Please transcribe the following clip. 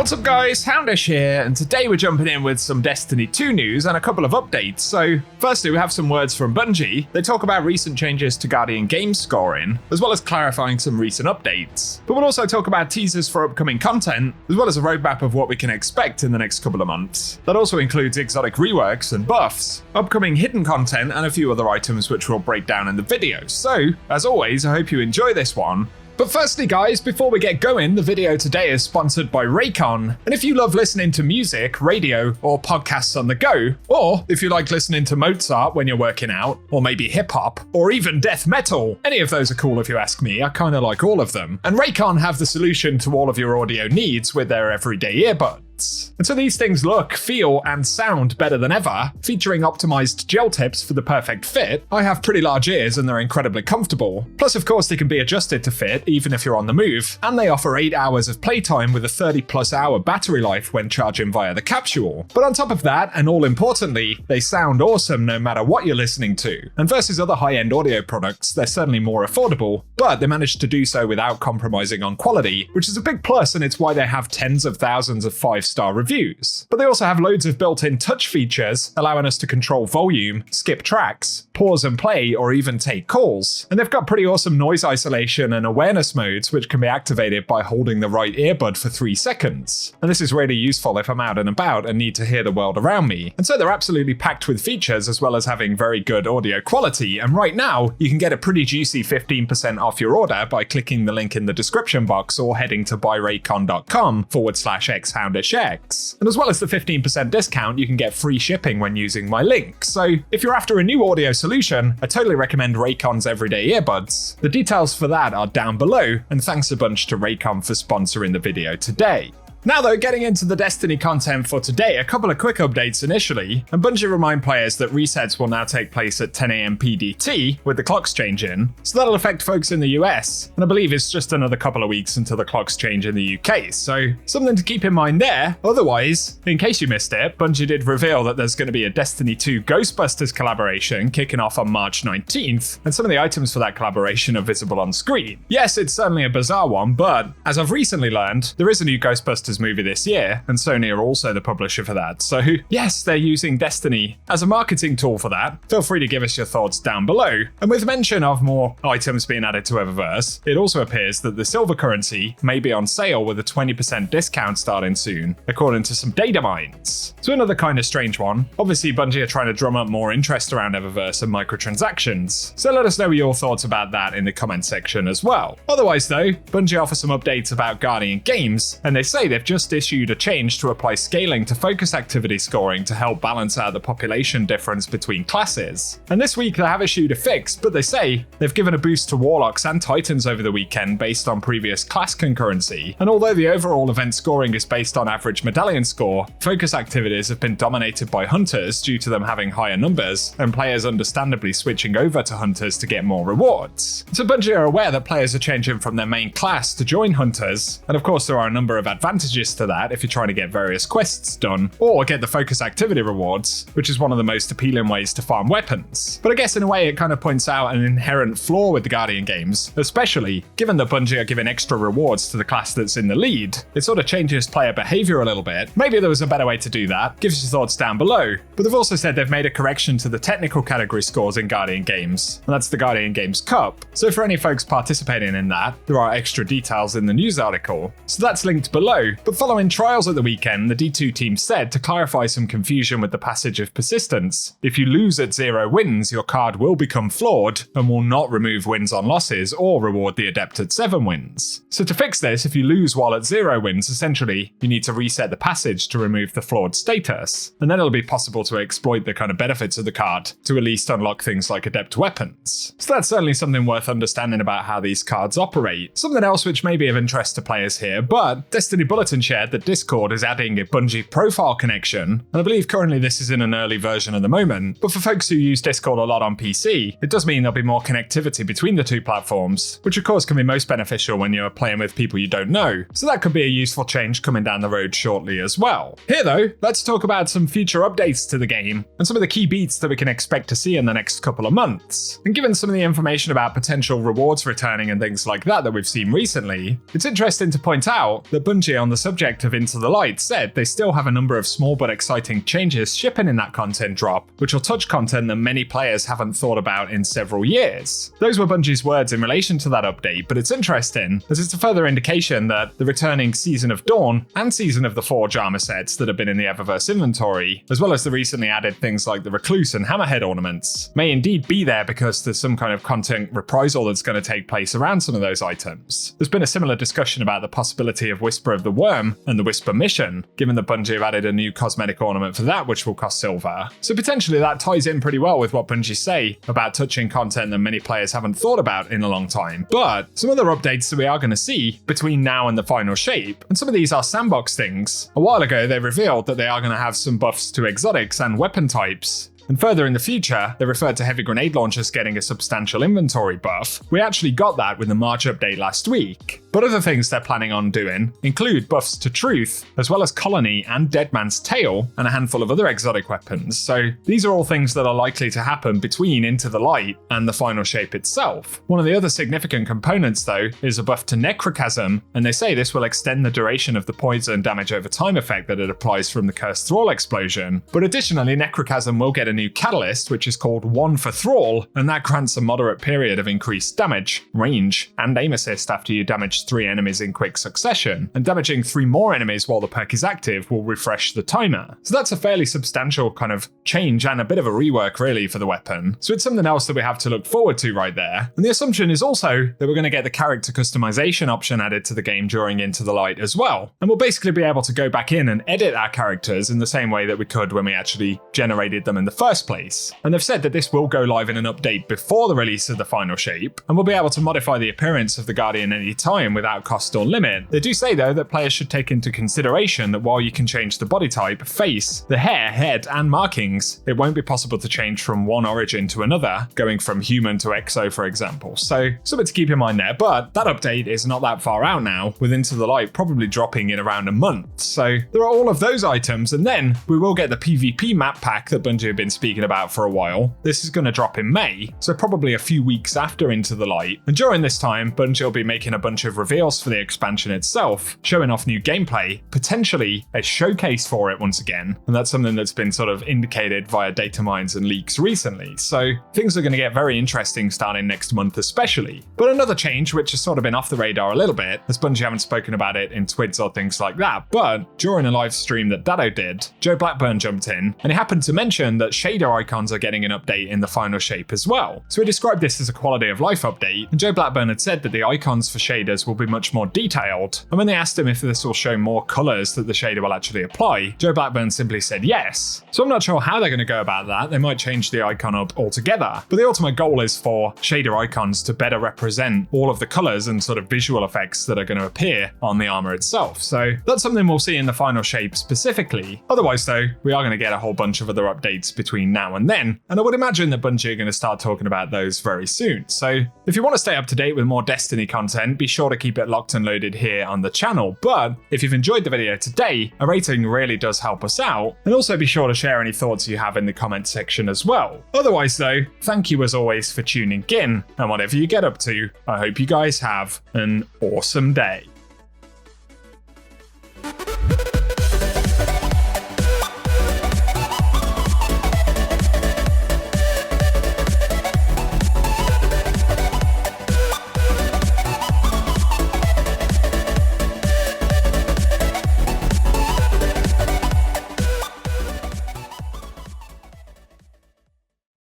What's up guys, Houndish here, and today we're jumping in with some Destiny 2 news and a couple of updates. So firstly we have some words from Bungie. They talk about recent changes to Guardian game scoring, as well as clarifying some recent updates. But we'll also talk about teasers for upcoming content, as well as a roadmap of what we can expect in the next couple of months. That also includes exotic reworks and buffs, upcoming hidden content, and a few other items which we'll break down in the video. So, as always, I hope you enjoy this one. But firstly guys, before we get going, the video today is sponsored by Raycon. And if you love listening to music, radio, or podcasts on the go, or if you like listening to Mozart when you're working out, or maybe hip hop, or even death metal, any of those are cool if you ask me. I kinda like all of them. And Raycon have the solution to all of your audio needs with their everyday earbuds. And so these things look, feel, and sound better than ever, featuring optimized gel tips for the perfect fit. I have pretty large ears and they're incredibly comfortable. Plus, of course, they can be adjusted to fit even if you're on the move, and they offer 8 hours of playtime with a 30+ hour battery life when charging via the capsule. But on top of that, and all importantly, they sound awesome no matter what you're listening to. And versus other high-end audio products, they're certainly more affordable, but they managed to do so without compromising on quality, which is a big plus, and it's why they have tens of thousands of 5-star reviews. But they also have loads of built-in touch features, allowing us to control volume, skip tracks, pause and play, or even take calls. And they've got pretty awesome noise isolation and awareness modes, which can be activated by holding the right earbud for 3 seconds. And this is really useful if I'm out and about and need to hear the world around me. And so they're absolutely packed with features, as well as having very good audio quality. And right now, you can get a pretty juicy 15% off your order by clicking the link in the description box or heading to buyraycon.com/xhoundishx. And as well as the 15% discount, you can get free shipping when using my link. So if you're after a new audio solution, I totally recommend Raycon's everyday earbuds. The details for that are down below, and thanks a bunch to Raycon for sponsoring the video today. Now though, getting into the Destiny content for today, a couple of quick updates initially, and Bungie remind players that resets will now take place at 10 AM PDT with the clocks changing, so that'll affect folks in the US, and I believe it's just another couple of weeks until the clocks change in the UK, so something to keep in mind there. Otherwise, in case you missed it, Bungie did reveal that there's going to be a Destiny 2 Ghostbusters collaboration kicking off on March 19th, and some of the items for that collaboration are visible on screen. Yes, it's certainly a bizarre one, but as I've recently learned, there is a new Ghostbusters movie this year, and Sony are also the publisher for that. So yes, they're using Destiny as a marketing tool for that. Feel free to give us your thoughts down below. And with mention of more items being added to Eververse, it also appears that the silver currency may be on sale with a 20% discount starting soon, according to some data mines. So another kind of strange one. Obviously, Bungie are trying to drum up more interest around Eververse and microtransactions. So let us know your thoughts about that in the comment section as well. Otherwise though, Bungie offer some updates about Guardian games, and they say they've just issued a change to apply scaling to focus activity scoring to help balance out the population difference between classes. And this week they have issued a fix, but they say they've given a boost to Warlocks and Titans over the weekend based on previous class concurrency. And although the overall event scoring is based on average medallion score, focus activities have been dominated by Hunters due to them having higher numbers, and players understandably switching over to Hunters to get more rewards. So Bungie are aware that players are changing from their main class to join Hunters, and of course there are a number of advantages to that if you're trying to get various quests done, or get the focus activity rewards, which is one of the most appealing ways to farm weapons. But I guess in a way it kind of points out an inherent flaw with the Guardian games, especially given that Bungie are giving extra rewards to the class that's in the lead. It sort of changes player behavior a little bit. Maybe there was a better way to do that. Give us your thoughts down below. But they've also said they've made a correction to the technical category scores in Guardian games, and that's the Guardian Games Cup. So for any folks participating in that, there are extra details in the news article. So that's linked below. But following trials at the weekend, the D2 team said, to clarify some confusion with the passage of persistence, if you lose at 0 wins, your card will become flawed and will not remove wins on losses or reward the adept at 7 wins. So to fix this, if you lose while at 0 wins, essentially, you need to reset the passage to remove the flawed status, and then it'll be possible to exploit the kind of benefits of the card to at least unlock things like adept weapons. So that's certainly something worth understanding about how these cards operate. Something else which may be of interest to players here, but Destiny Bulletin shared that Discord is adding a Bungie profile connection, and I believe currently this is in an early version at the moment, but for folks who use Discord a lot on PC, it does mean there'll be more connectivity between the two platforms, which of course can be most beneficial when you're playing with people you don't know, so that could be a useful change coming down the road shortly as well. Here though, let's talk about some future updates to the game, and some of the key beats that we can expect to see in the next couple of months. And given some of the information about potential rewards returning and things like that we've seen recently, it's interesting to point out that Bungie on the subject of Into the Light, said they still have a number of small but exciting changes shipping in that content drop, which will touch content that many players haven't thought about in several years. Those were Bungie's words in relation to that update, but it's interesting as it's a further indication that the returning Season of Dawn and Season of the Forge armor sets that have been in the Eververse inventory, as well as the recently added things like the Recluse and Hammerhead ornaments, may indeed be there because there's some kind of content reprisal that's going to take place around some of those items. There's been a similar discussion about the possibility of Whisper of the Worm and the Whisper mission, given that Bungie have added a new cosmetic ornament for that which will cost silver. So potentially that ties in pretty well with what Bungie say about touching content that many players haven't thought about in a long time. But some other updates that we are going to see between now and the final shape, and some of these are sandbox things. A while ago they revealed that they are going to have some buffs to exotics and weapon types. And further in the future, they referred to heavy grenade launchers getting a substantial inventory buff. We actually got that with the March update last week. But other things they're planning on doing include buffs to Truth, as well as Colony and Dead Man's Tail, and a handful of other exotic weapons. So these are all things that are likely to happen between Into the Light and the final shape itself. One of the other significant components though is a buff to Necrochasm, and they say this will extend the duration of the poison damage over time effect that it applies from the Cursed Thrall explosion. But additionally, Necrochasm will get a new catalyst, which is called One for Thrall, and that grants a moderate period of increased damage, range, and aim assist after you damage 3 enemies in quick succession, and damaging 3 more enemies while the perk is active will refresh the timer. So that's a fairly substantial kind of change and a bit of a rework really for the weapon. So it's something else that we have to look forward to right there. And the assumption is also that we're going to get the character customization option added to the game during Into the Light as well. And we'll basically be able to go back in and edit our characters in the same way that we could when we actually generated them in the first place. And they've said that this will go live in an update before the release of the final shape, and we'll be able to modify the appearance of the Guardian any time without cost or limit. They do say though that players should take into consideration that while you can change the body type, face, the hair, head, and markings, it won't be possible to change from one origin to another, going from human to exo for example. So something to keep in mind there, but that update is not that far out now, with Into the Light probably dropping in around a month. So there are all of those items, and then we will get the PvP map pack that Bungie have been speaking about for a while. This is going to drop in May, so probably a few weeks after Into the Light. And during this time, Bungie will be making a bunch of reveals for the expansion itself, showing off new gameplay, potentially a showcase for it once again. And that's something that's been sort of indicated via data mines and leaks recently. So things are going to get very interesting starting next month especially. But another change, which has sort of been off the radar a little bit, as Bungie haven't spoken about it in twids or things like that, but during a live stream that Dado did, Joe Blackburn jumped in, and he happened to mention that shader icons are getting an update in the final shape as well. So he described this as a quality of life update, and Joe Blackburn had said that the icons for shaders will be much more detailed. And when they asked him if this will show more colours that the shader will actually apply, Joe Blackburn simply said yes. So I'm not sure how they're going to go about that. They might change the icon up altogether, but the ultimate goal is for shader icons to better represent all of the colours and sort of visual effects that are going to appear on the armour itself. So that's something we'll see in the final shape specifically. Otherwise though, we are going to get a whole bunch of other updates between now and then, and I would imagine that Bungie are going to start talking about those very soon. So if you want to stay up to date with more Destiny content, be sure to keep it locked and loaded here on the channel. But if you've enjoyed the video today, a rating really does help us out, and also be sure to share any thoughts you have in the comment section as well. Otherwise though, thank you as always for tuning in, and whatever you get up to, I hope you guys have an awesome day.